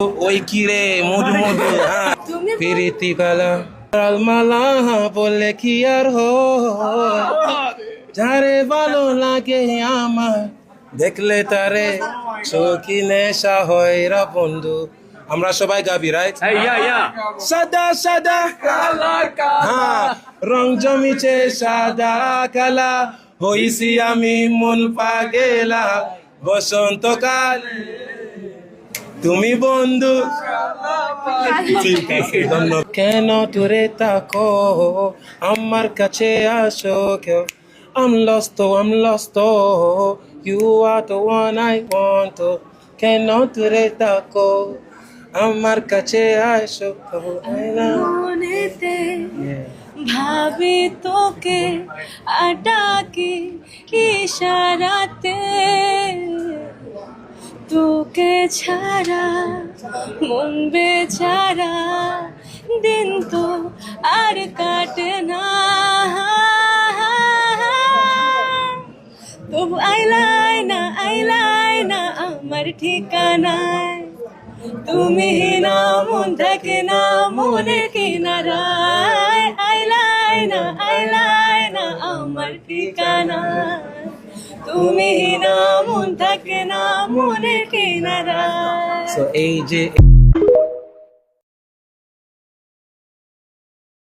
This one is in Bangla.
ওই কিরে মধু মধু প্রীতি কালা মালা বলে কি আর যারে ভালো লাগে আমার দেখলে তারে চোখি নেশা হয় রা বন্ধু। আমরা সবাই গাবি রাইট। সাদা সাদা হ্যাঁ রং জমিছে সাদা কালা হইছি আমি মন পাগেলা বসন্তকাল তুমি বন্ধু। ঠিক আছে ধন্যবাদ। কেন দূরে থাকো আমার কাছে আসো কেউ I'm lost, you are the one I want. কেন দূরে থাকো আমার কাছে আসো মনেতে ভাবি তোকে ডাকি ইশারাতে তোকে ছাড়া মন বেচারা দিন তো আর কাটে না তবু আইলাই না আমার ঠিকানায় তুমি না মন থাকে না মনের কিনারায় আইলাই না আমার ঠিকানা তুমি না মন থাকে না মনের কিনারায়। So এই যে